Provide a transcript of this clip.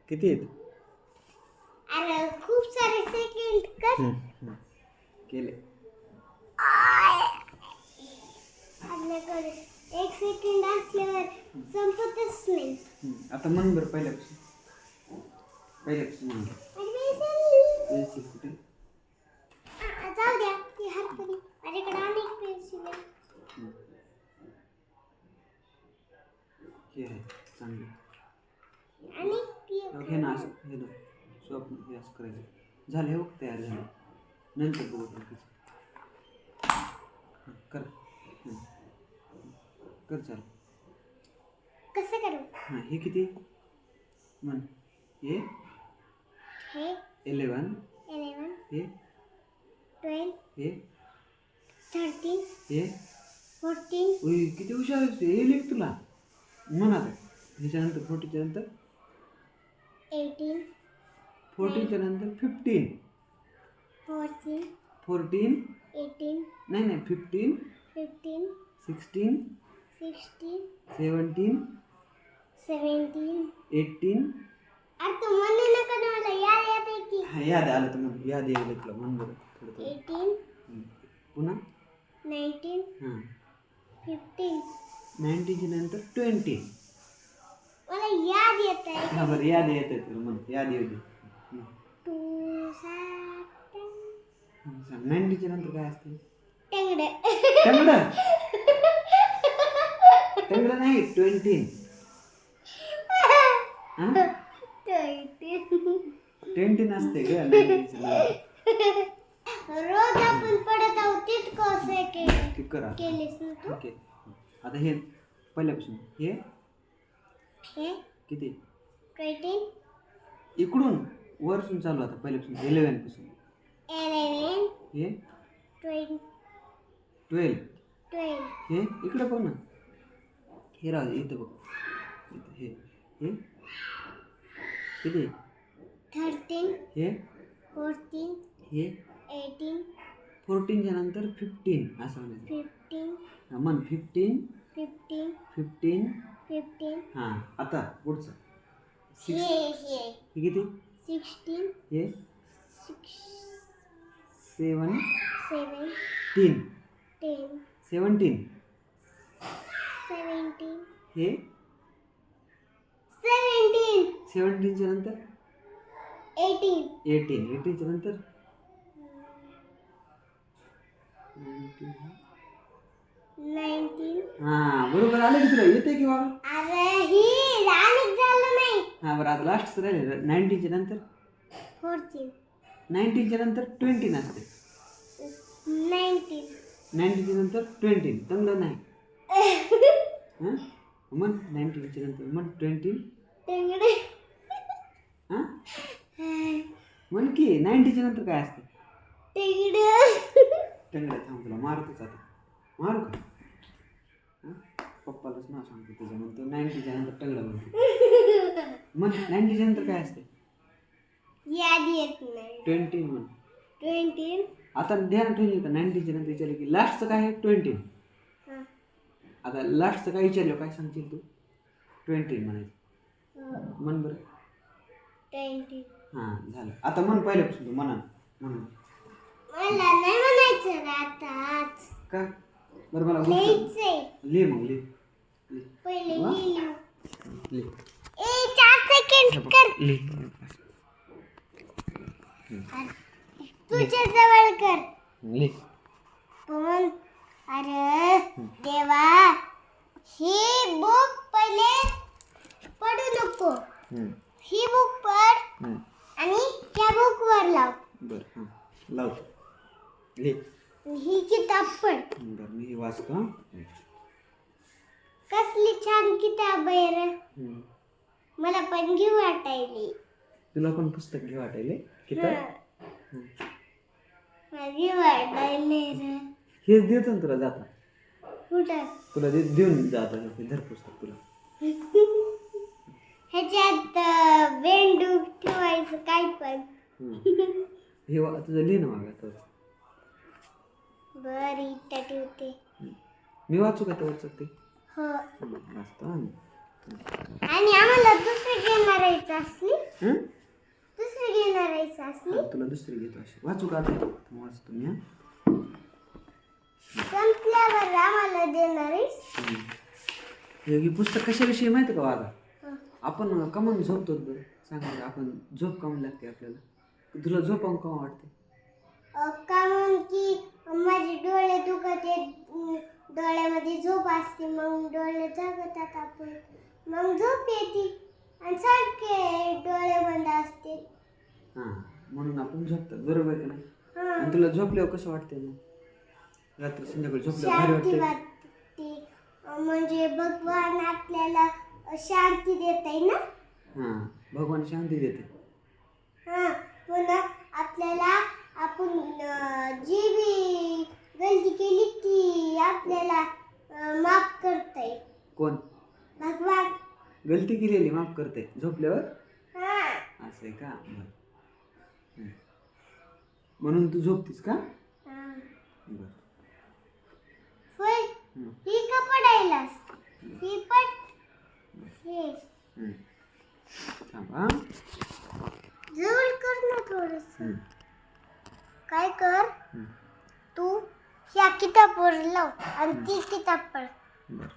किती आहेत? अरे खूप सारे सेकंड कर. केले. आपल्याकडे 1 सेकंड असल्यावर संपतच नाही. आता म्हण बरं पहिल्यापासून म्हण. पेन्सिल कुठे? जाऊ द्या ती हातपणी माझ्याकडे अनेक पेन्सिल आहे. हे आहे चांगलं. आणि ती हे ना असं हे ना स्वप्न हे असं करायचं. झालं हे बघ तयार झालं. नंतर बघू कसं कर. कर चाल. कसं करू? हां हे किती म्हण. हे 11 हे 12 हे 13 हे 14 उई किती हुशार आहेस तू. हे लिख तुला म्हण आता. ह्याच्यानंतर 40च्या नंतर 18 14च्या नंतर 15 14 14 18 नाही 15 15 16 16 17 17 18 अरे तू म्हणू नका ना मला याद येते की. हा याद आलं तर म्हण. याद यायला तुला म्हण बरं थोडं थोडं. 18 पुन्हा 19 हां 15 19च्या नंतर 20. मला याद येत आहे. हा बरं याद येतं तुला म्हण. याद येऊ दे. 2 7 सांग 90च्या नंतर काय असतं? टेंगडे. टंगडं टंगडं नाही 20. हां 20 नसते ग 90च्या नंतर. रोज आपण पडत आहोत तितकं सेकंड ठीक करा केलीस ना तू. ओके. आता हे पहिल्यापासून हे हे किती 20 इकडून वरसून चालू आता पहिल्यापासून 11 पासून 11 हे 12 12 12 हे इकडे बघ ना. हे राहू दे इथं बघ. इथं हे हे किती 13 हे 14 हे 18 14च्या नंतर 15 असं म्हणायचं. 15 हा, म्हण 15 15 15 15 हां आता पुढचं हे हे किती 16 हे 17 17 10 17 17 हे 17 17च्या नंतर 18 18च्या नंतर 19 हां बरोबर आलं की तुला येते की बाबा. अरे ही राणीच झालं नाही. हां बरं आता लास्टचं राहिले 19च्या नंतर 14 19च्या नंतर 20 नसते. 19 19च्या नंतर 20 चांगलं नाही. हां म्हण 19च्या नंतर म्हण 20 टेंगडे. हां म्हण की 90च्या नंतर काय असते? टेंगडे. टंगड्या थांब तुला मारतोच आता. मारू का? हां पप्पालाच नाव सांगतो त्याच्यानंतर 90च्या नंतर टंगडा म्हणतो. म्हण 90च्या नंतर काय असते? याद येत नाही. 20 म्हण. 20 आता ध्यान ठेवली का 90च्या नंतर विचारलं की लास्टचं काय आहे 20. हां आता लास्टचं काय विचारलं काय सांगशील तू? 20 म्हणायचं. म्हण बरं. 20 हां झालं. आता म्हण पहिल्यापासून तू म्हणा म्हणून मला नाही म्हणायचं रे आताच. का बरं मला लिहायचंय. लिह मग लिह पहिले वा? लिहिलं. लिह 4 सेकंड कर. लिह तुझ्या जवळ कर. लिह. पण अरे देवा ही बुक पहिले पडू नको. ही बुक पड आणि त्या बुक वर लाव. बरं हां लावतो. लिह. ही किताब पड. बरं मी हे वाचतो हां. कसली छान किताब आहे रे. मला पण घेऊ वाटायली. तुला पण पुस्तक घे वाटायले किताब. मला घेऊ वाटायले रे. हेच देतो ना तुला जाता. कुठं तुला देऊन जाता धर पुस्तक तुला. ह्याच्यात बेंडूक ठेवायचं काय पण. हे तुझं लिह ना मागा तर. बरं इथं ठेवते. मी वाचू का तर वाचत ते हो वाचतो आणि आम्हाला दुसरी घेणार यायचं असली हं? दुसरी घेणार यायचं असली तुला दुसरी घेतो अशी वाचू का आता? वाचतो मी. हां संपल्यावर आम्हाला देणार आहेस हे पुस्तक कशाविषयी माहिती का वागा? हं. आपण कमून झोपतो बरं सांग बरं, आपण झोप कमून लागते आपल्याला? तुला झोप कमून वाटते? कारण की माझे डोळे दुखत डोळ्यामध्ये झोप असते मग डोळे जागतात आपण मग झोप येते आणि सारखे डोळे बंद असते. हां म्हणून आपण झोपतात बरोबर आहे का नाही? हं. आणि तुला झोपल्यावर कसं वाटते मग? रात्री संध्याकाळी झोपल्यावर भारी शांती वाटते? वाटते म्हणजे भगवान आपल्याला शांती देत आहे ना. हां भगवान शांती देते. हां पुन्हा आपल्याला आपण जी बी गलती केली ती आपल्याला माफ करतंय कोण? भगवान. गलती केलेली माफ करते झोपल्यावर? हां असं आहे का? बरं. हं. म्हणून तू झोपतीस का? हां बरं. होय हं. ही का पडायलास ही पड हे हं. थांब हां. जवळ कर ना थोडस. हं. काय कर हं. तू ह्या किताबवर लाव आणि ती किताब पढ. बरं.